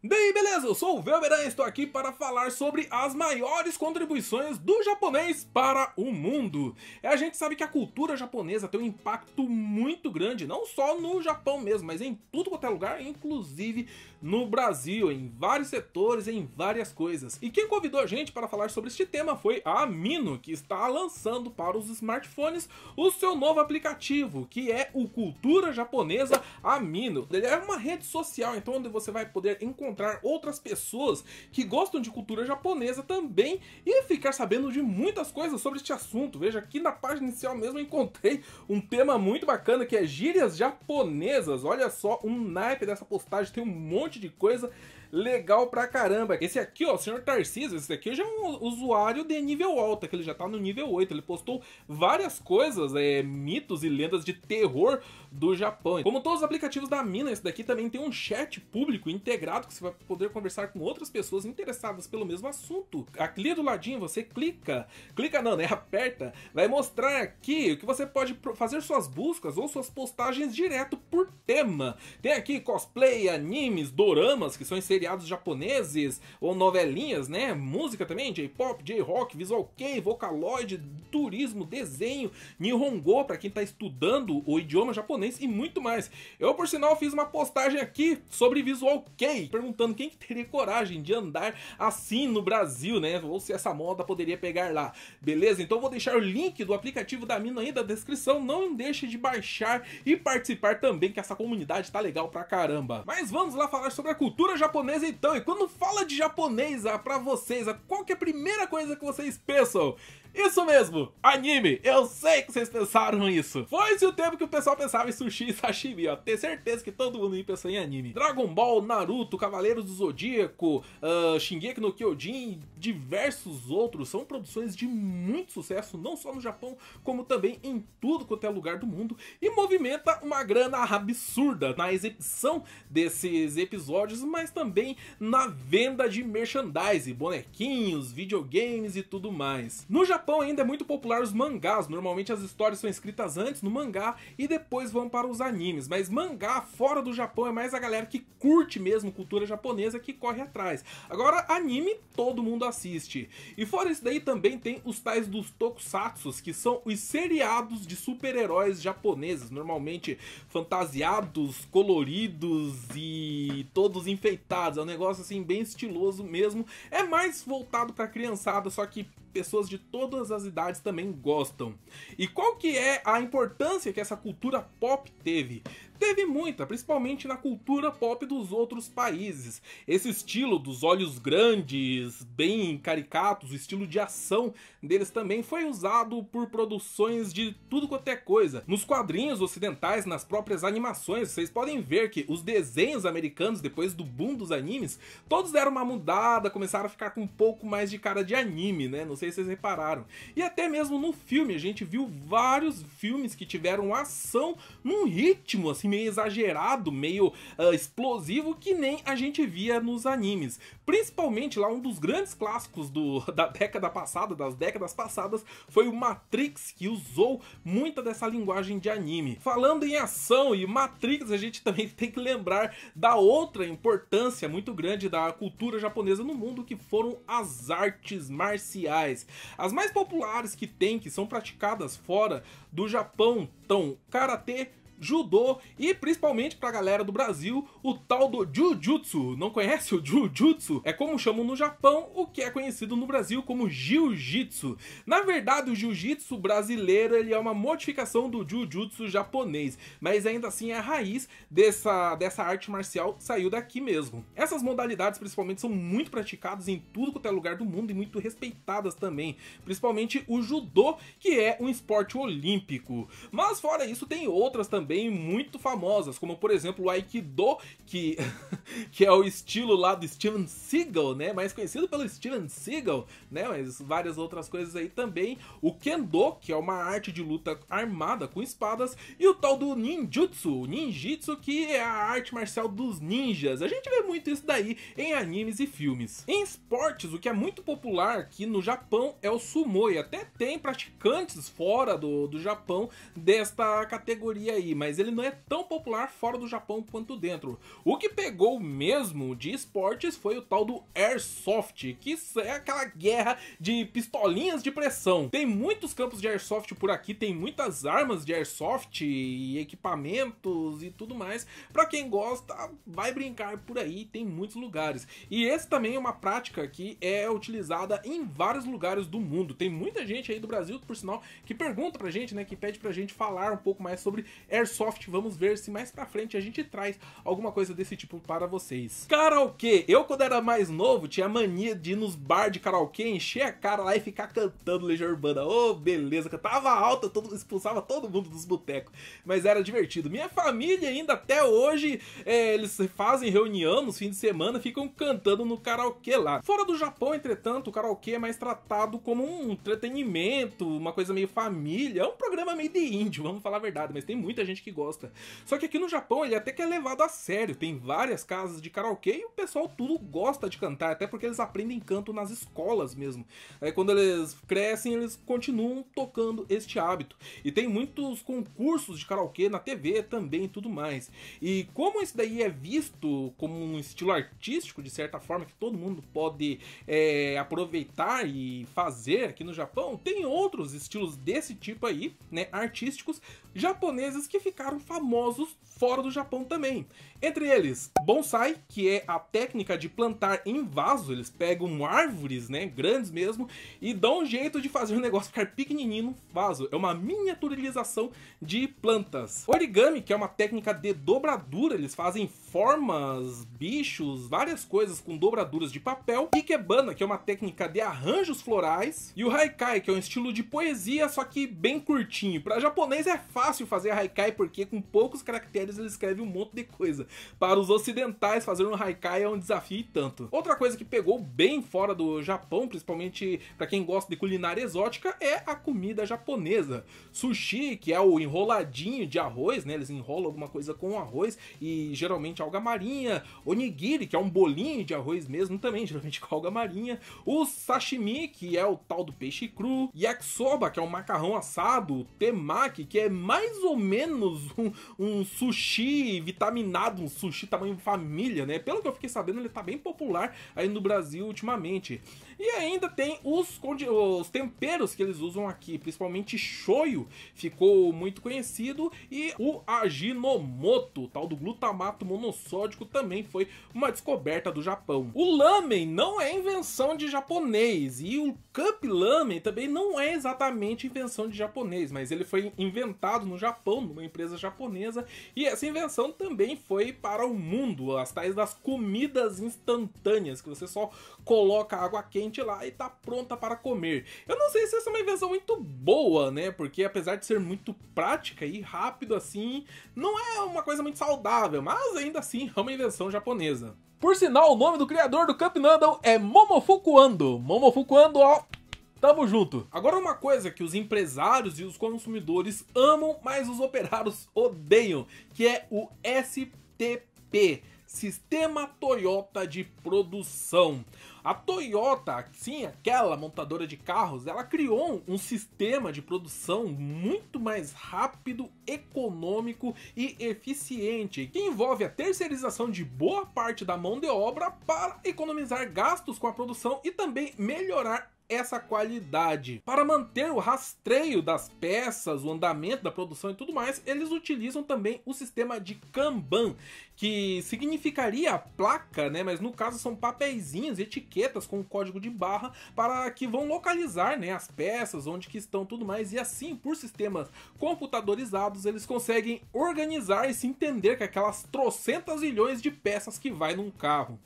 Daí, beleza? Eu sou o Velberan e estou aqui para falar sobre as maiores contribuições do japonês para o mundo. A gente sabe que a cultura japonesa tem um impacto muito grande, não só no Japão mesmo, mas em tudo quanto é lugar, inclusive no Brasil, em vários setores, em várias coisas. E quem convidou a gente para falar sobre este tema foi a Amino, que está lançando para os smartphones o seu novo aplicativo, que é o Cultura Japonesa Amino. Ele é uma rede social, então, onde você vai poder encontrar outras pessoas que gostam de cultura japonesa também e ficar sabendo de muitas coisas sobre este assunto. Veja, aqui na página inicial mesmo eu encontrei um tema muito bacana que é gírias japonesas. Olha só, um naipe dessa postagem, tem um monte de coisa legal pra caramba. Esse aqui, ó, o Sr. Tarcísio, esse aqui já é um usuário de nível alto, que ele já tá no nível 8. Ele postou várias coisas, mitos e lendas de terror do Japão. Como todos os aplicativos da Mina, esse daqui também tem um chat público integrado, que você vai poder conversar com outras pessoas interessadas pelo mesmo assunto. Aqui do ladinho você clica não, né? Aperta, vai mostrar aqui que você pode fazer suas buscas ou suas postagens direto por tema. Tem aqui cosplay, animes, doramas, que são seriados japoneses ou novelinhas, né? Música também, J-pop, J-rock, visual kei, vocaloid, turismo, desenho, Nihongo para quem tá estudando o idioma japonês e muito mais. Eu, por sinal, fiz uma postagem aqui sobre visual kei, perguntando quem que teria coragem de andar assim no Brasil, né? Ou se essa moda poderia pegar lá. Beleza? Então eu vou deixar o link do aplicativo da Amino aí na descrição. Não deixe de baixar e participar também, que essa comunidade tá legal pra caramba. Mas vamos lá falar sobre a cultura japonesa então. E quando fala de japonês pra vocês, qual que é a primeira coisa que vocês pensam? Isso mesmo, anime! Eu sei que vocês pensaram isso. Foi-se o tempo que o pessoal pensava em sushi e sashimi, ó. Tenho certeza que todo mundo pensou em anime. Dragon Ball, Naruto, Cavaleiros do Zodíaco, Shingeki no Kyojin, diversos outros. São produções de muito sucesso, não só no Japão, como também em tudo quanto é lugar do mundo. E movimenta uma grana absurda na exibição desses episódios, mas também na venda de merchandise, bonequinhos, videogames e tudo mais. No Japão ainda é muito popular os mangás. Normalmente as histórias são escritas antes no mangá e depois vão para os animes, mas mangá fora do Japão é mais a galera que curte mesmo cultura japonesa que corre atrás. Agora anime todo mundo assiste. E fora isso daí também tem os tais dos tokusatsus, que são os seriados de super-heróis japoneses, normalmente fantasiados, coloridos e todos enfeitados. É um negócio assim bem estiloso mesmo. É mais voltado para criançada, só que pessoas de todas as idades também gostam. E qual que é a importância que essa cultura pop teve? Teve muita, principalmente na cultura pop dos outros países. Esse estilo dos olhos grandes, bem caricatos, o estilo de ação deles também foi usado por produções de tudo quanto é coisa. Nos quadrinhos ocidentais, nas próprias animações, vocês podem ver que os desenhos americanos, depois do boom dos animes, todos deram uma mudada, começaram a ficar com um pouco mais de cara de anime, né? Não sei se vocês repararam. E até mesmo no filme, a gente viu vários filmes que tiveram ação num ritmo assim meio exagerado, meio explosivo, que nem a gente via nos animes. Principalmente lá, um dos grandes clássicos da década passada, das décadas passadas, foi o Matrix, que usou muita dessa linguagem de anime. Falando em ação e Matrix, a gente também tem que lembrar da outra importância muito grande da cultura japonesa no mundo, que foram as artes marciais. As mais populares que tem, que são praticadas fora do Japão, estão karatê, judô e principalmente pra galera do Brasil, o tal do Jujutsu. Não conhece o Jujutsu? É como chamam no Japão o que é conhecido no Brasil como Jiu-Jitsu. Na verdade, o Jiu-Jitsu brasileiro ele é uma modificação do Jujutsu japonês, mas ainda assim a raiz dessa arte marcial saiu daqui mesmo. Essas modalidades principalmente são muito praticadas em tudo quanto é lugar do mundo e muito respeitadas também, principalmente o judô, que é um esporte olímpico. Mas fora isso tem outras também muito famosas, como por exemplo o Aikido, que é o estilo lá do Steven Seagal, né, mais conhecido pelo Steven Seagal, né, mas várias outras coisas aí também. O Kendo, que é uma arte de luta armada com espadas, e o tal do Ninjitsu, que é a arte marcial dos ninjas. A gente vê muito isso daí em animes e filmes. Em esportes, o que é muito popular aqui no Japão é o sumo, e até tem praticantes fora do Japão desta categoria aí, mas ele não é tão popular fora do Japão quanto dentro. O que pegou mesmo de esportes foi o tal do Airsoft, que é aquela guerra de pistolinhas de pressão. Tem muitos campos de Airsoft por aqui, tem muitas armas de Airsoft e equipamentos e tudo mais. Pra quem gosta, vai brincar por aí, tem muitos lugares. E esse também é uma prática que é utilizada em vários lugares do mundo. Tem muita gente aí do Brasil, por sinal, que pergunta pra gente, né, que pede pra gente falar um pouco mais sobre Airsoft. Vamos ver se mais pra frente a gente traz alguma coisa desse tipo para vocês. Karaokê. Eu, quando era mais novo, tinha mania de ir nos bar de karaokê, encher a cara lá e ficar cantando Legião Urbana. Ô, beleza, cantava alta, expulsava todo mundo dos botecos. Mas era divertido. Minha família ainda até hoje, eles fazem reunião nos fins de semana, ficam cantando no karaokê lá. Fora do Japão, entretanto, o karaokê é mais tratado como um entretenimento, uma coisa meio família. É um programa meio de índio, vamos falar a verdade, mas tem muita gente que gosta. Só que aqui no Japão ele até que é levado a sério. Tem várias casas de karaokê e o pessoal tudo gosta de cantar, até porque eles aprendem canto nas escolas mesmo. Aí quando eles crescem, eles continuam tocando este hábito. E tem muitos concursos de karaokê na TV também e tudo mais. E como isso daí é visto como um estilo artístico, de certa forma, que todo mundo pode aproveitar e fazer aqui no Japão, tem outros estilos desse tipo aí, né, artísticos, japoneses que ficaram famosos fora do Japão também. Entre eles, bonsai, que é a técnica de plantar em vaso. Eles pegam árvores, né, grandes mesmo, e dão um jeito de fazer o negócio ficar pequenininho no vaso. É uma miniaturização de plantas. Origami, que é uma técnica de dobradura. Eles fazem formas, bichos, várias coisas com dobraduras de papel. Ikebana, que é uma técnica de arranjos florais. E o haikai, que é um estilo de poesia, só que bem curtinho. Para japonês é fácil fazer haikai, porque com poucos caracteres ele escreve um monte de coisa. Para os ocidentais, fazer um haikai é um desafio e tanto. Outra coisa que pegou bem fora do Japão, principalmente para quem gosta de culinária exótica, é a comida japonesa. Sushi, que é o enroladinho de arroz, né? Eles enrolam alguma coisa com arroz e geralmente alga marinha. Onigiri, que é um bolinho de arroz mesmo, também geralmente com alga marinha. O sashimi, que é o tal do peixe cru. Yakisoba, que é um macarrão assado. Temaki, que é mais ou menos um sushi vitaminado, um sushi tamanho família, né? Pelo que eu fiquei sabendo, ele tá bem popular aí no Brasil ultimamente. E ainda tem os temperos que eles usam aqui, principalmente shoyu, ficou muito conhecido, e o Ajinomoto, tal do glutamato monossódico, também foi uma descoberta do Japão. O lamen não é invenção de japonês, e o Cup Lamen também não é exatamente invenção de japonês, mas ele foi inventado no Japão, numa empresa japonesa, e essa invenção também foi para o mundo, as tais das comidas instantâneas, que você só coloca água quente lá e tá pronta para comer. Eu não sei se essa é uma invenção muito boa, né, porque apesar de ser muito prática e rápido assim, não é uma coisa muito saudável, mas ainda assim é uma invenção japonesa. Por sinal, o nome do criador do Cup Noodle é Momofuku Ando. Momofuku Ando, ó, tamo junto. Agora uma coisa que os empresários e os consumidores amam, mas os operários odeiam, que é o STP, Sistema Toyota de Produção. A Toyota, sim, aquela montadora de carros, ela criou um sistema de produção muito mais rápido, econômico e eficiente, que envolve a terceirização de boa parte da mão de obra para economizar gastos com a produção e também melhorar essa qualidade. Para manter o rastreio das peças, o andamento da produção e tudo mais, eles utilizam também o sistema de Kanban, que significaria a placa, né? Mas no caso são papeizinhos, etiquetas com código de barra para que vão localizar, né, as peças, onde que estão, tudo mais, e assim, por sistemas computadorizados, eles conseguem organizar e se entender que aquelas trocentas milhões de peças que vai num carro.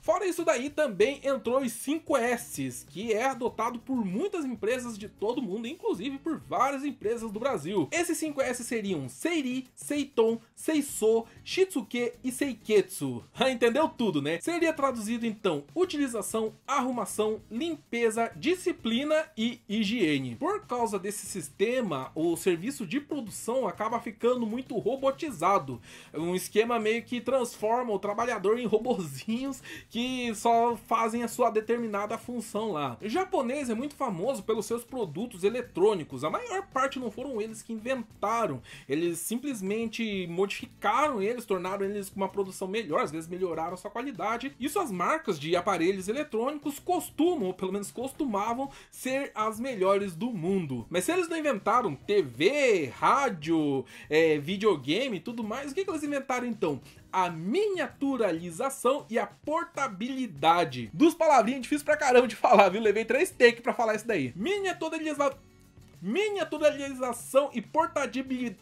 Fora isso daí, também entrou os 5S, que é adotado por muitas empresas de todo mundo, inclusive por várias empresas do Brasil. Esses 5S seriam Seiri, Seiton, Seiso, Shitsuke e Seiketsu. Entendeu tudo, né? Seria traduzido então utilização, arrumação, limpeza, disciplina e higiene. Por causa desse sistema, o serviço de produção acaba ficando muito robotizado. Um esquema meio que transforma o trabalhador em robozinhos que só fazem a sua determinada função lá. O japonês é muito famoso pelos seus produtos eletrônicos. A maior parte não foram eles que inventaram, eles simplesmente modificaram eles, tornaram eles com uma produção melhor, às vezes melhoraram a sua qualidade, e suas marcas de aparelhos eletrônicos costumam, ou pelo menos costumavam, ser as melhores do mundo. Mas se eles não inventaram TV, rádio, videogame e tudo mais, o que eles inventaram então? A miniaturização e a portabilidade. Duas palavrinhas difíceis pra caramba de falar, viu? Levei 3 takes pra falar isso daí. Miniaturização e portabilidade.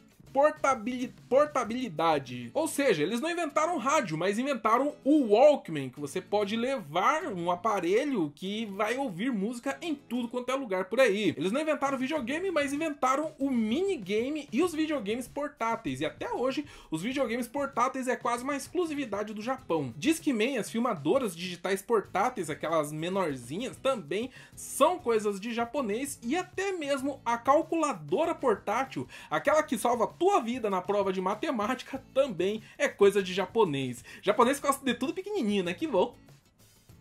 Ou seja, eles não inventaram rádio, mas inventaram o Walkman, que você pode levar um aparelho que vai ouvir música em tudo quanto é lugar por aí. Eles não inventaram videogame, mas inventaram o minigame e os videogames portáteis. E até hoje, os videogames portáteis é quase uma exclusividade do Japão. Discman, as filmadoras digitais portáteis, aquelas menorzinhas, também são coisas de japonês. E até mesmo a calculadora portátil, aquela que salva tua vida na prova de matemática, também é coisa de japonês. Japonês gosta de tudo pequenininho, né? Que bom.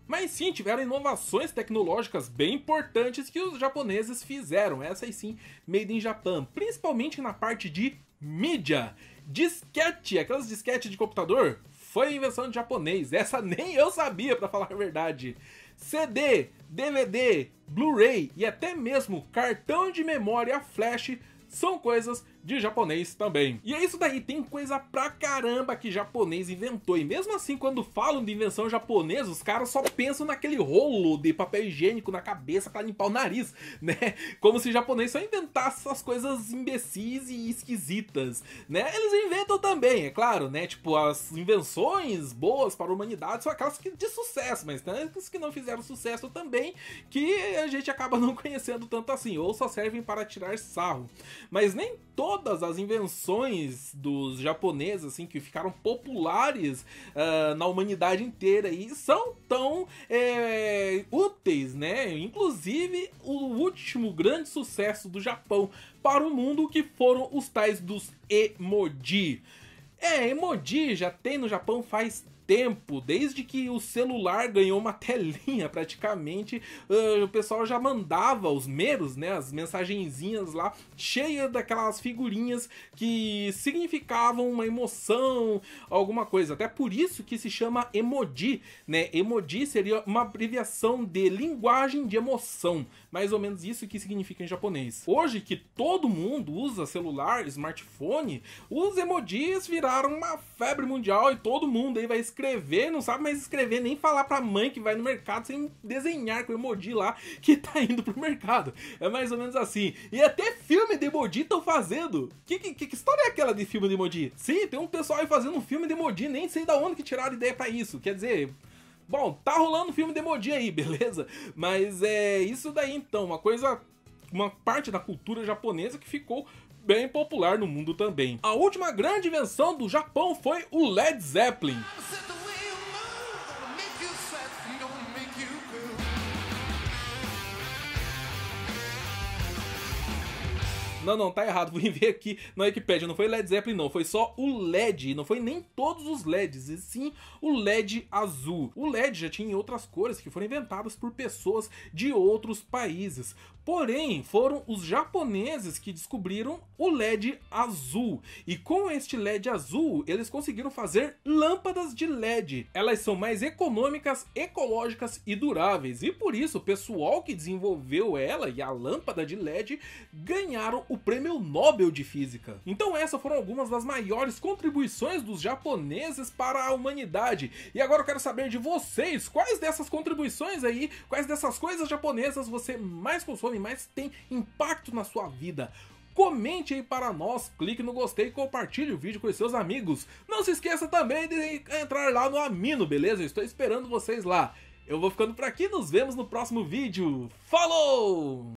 Mas sim, tiveram inovações tecnológicas bem importantes que os japoneses fizeram. Essas sim, made in Japan. Principalmente na parte de mídia. Disquete, aquelas disquetes de computador, foi invenção de japonês. Essa nem eu sabia, pra falar a verdade. CD, DVD, Blu-ray e até mesmo cartão de memória flash são coisas de japonês também. E é isso daí, tem coisa pra caramba que japonês inventou. E mesmo assim, quando falam de invenção japonesa, os caras só pensam naquele rolo de papel higiênico na cabeça pra limpar o nariz, né? Como se japonês só inventasse essas coisas imbecis e esquisitas, né? Eles inventam também, é claro, né? Tipo, as invenções boas para a humanidade são aquelas de sucesso, mas tem aquelas que não fizeram sucesso também, que a gente acaba não conhecendo tanto assim, ou só servem para tirar sarro. Mas nem todas as invenções dos japoneses, assim, que ficaram populares na humanidade inteira e são tão úteis, né? Inclusive, o último grande sucesso do Japão para o mundo, que foram os tais dos emoji. Emoji já tem no Japão faz tempo, desde que o celular ganhou uma telinha praticamente, o pessoal já mandava os meros, né, as mensagenzinhas lá, cheia daquelas figurinhas que significavam uma emoção, alguma coisa. Até por isso que se chama emoji, né? Emoji seria uma abreviação de linguagem de emoção, mais ou menos isso que significa em japonês. Hoje que todo mundo usa celular, smartphone, os emojis viraram uma febre mundial e todo mundo aí vai escrever, não sabe mais escrever, nem falar pra mãe que vai no mercado sem desenhar com o emoji lá que tá indo pro mercado. É mais ou menos assim. E até filme de emoji estão fazendo. Que história é aquela de filme de emoji? Sim, tem um pessoal aí fazendo um filme de emoji, nem sei da onde que tiraram ideia pra isso. Quer dizer, bom, tá rolando um filme de emoji aí, beleza? Mas é isso daí então, uma parte da cultura japonesa que ficou bem popular no mundo também. A última grande invenção do Japão foi o Led Zeppelin. Não, tá errado, vou ver aqui na Wikipedia, não foi Led Zeppelin não, foi só o LED, não foi nem todos os LEDs, e sim o LED azul. O LED já tinha outras cores que foram inventadas por pessoas de outros países, porém foram os japoneses que descobriram o LED azul, e com este LED azul eles conseguiram fazer lâmpadas de LED. Elas são mais econômicas, ecológicas e duráveis, e por isso o pessoal que desenvolveu ela e a lâmpada de LED ganharam o Prêmio Nobel de Física. Então essas foram algumas das maiores contribuições dos japoneses para a humanidade. E agora eu quero saber de vocês, quais dessas contribuições aí, quais dessas coisas japonesas você mais consome, mais tem impacto na sua vida? Comente aí para nós, clique no gostei e compartilhe o vídeo com os seus amigos. Não se esqueça também de entrar lá no Amino, beleza? Eu estou esperando vocês lá. Eu vou ficando por aqui, nos vemos no próximo vídeo. Falou!